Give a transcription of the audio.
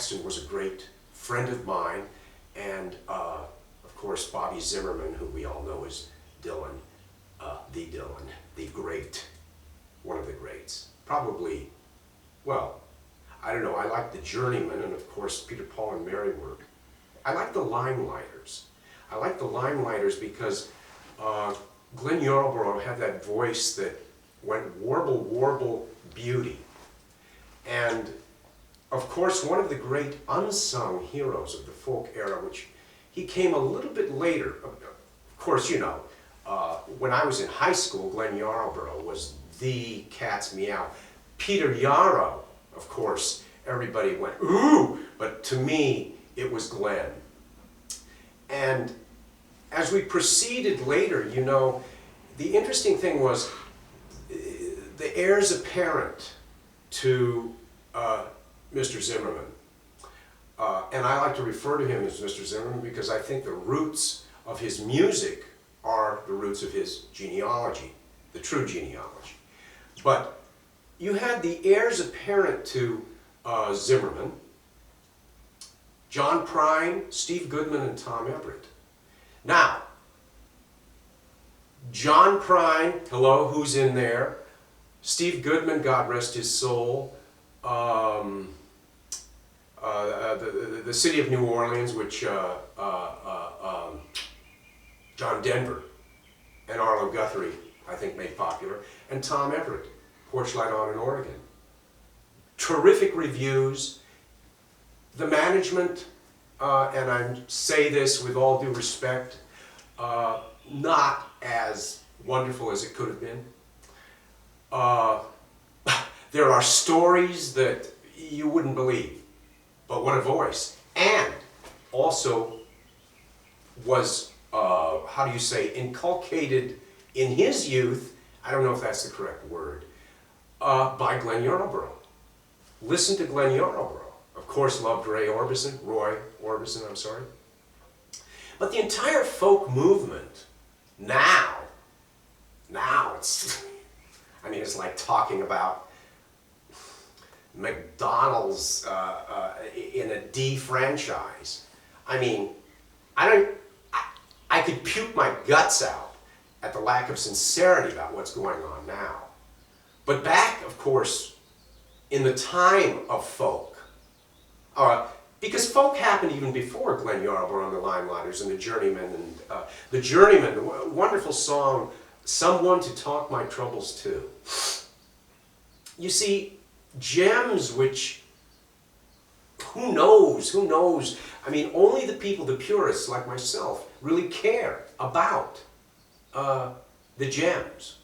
Paxton was a great friend of mine, and of course Bobby Zimmerman, who we all know as Dylan, the great, one of the greats. Probably, well, I don't know, I like the Journeymen, and of course Peter, Paul, and Mary were. I like the Limelighters. I like the Limelighters because Glenn Yarborough had that voice that went warble, warble, beauty. And of course, one of the great unsung heroes of the folk era, which he came a little bit later. Of course, you know, when I was in high school, Glenn Yarborough was the cat's meow. Peter Yarrow, of course, everybody went, ooh, but to me, it was Glenn. And as we proceeded later, you know, the interesting thing was the heirs apparent to Mr. Zimmerman. And I like to refer to him as Mr. Zimmerman because I think the roots of his music are the roots of his genealogy, the true genealogy. But you had the heirs apparent to Zimmerman, John Prine, Steve Goodman, and Tom Everett. Now, John Prine, hello, who's in there? Steve Goodman, God rest his soul. The city of New Orleans, which John Denver and Arlo Guthrie, I think, made popular. And Tom Everett, Porch Light On in Oregon. Terrific reviews. The management, and I say this with all due respect, not as wonderful as it could have been. There are stories that you wouldn't believe, but what a voice. And also was, how do you say, inculcated in his youth, I don't know if that's the correct word, by Glenn Yarborough. Listen to Glenn Yarborough. Of course, loved Roy Orbison, I'm sorry. But the entire folk movement, now it's, I mean, it's like talking about McDonald's in a D franchise. I mean, I could puke my guts out at the lack of sincerity about what's going on now. But back, of course, in the time of folk, because folk happened even before Glenn Yarborough and the Limelighters and the Journeymen, and the Journeymen, a wonderful song, Someone to Talk My Troubles To. You see, gems which, who knows, I mean, only the people, the purists like myself, really care about the gems.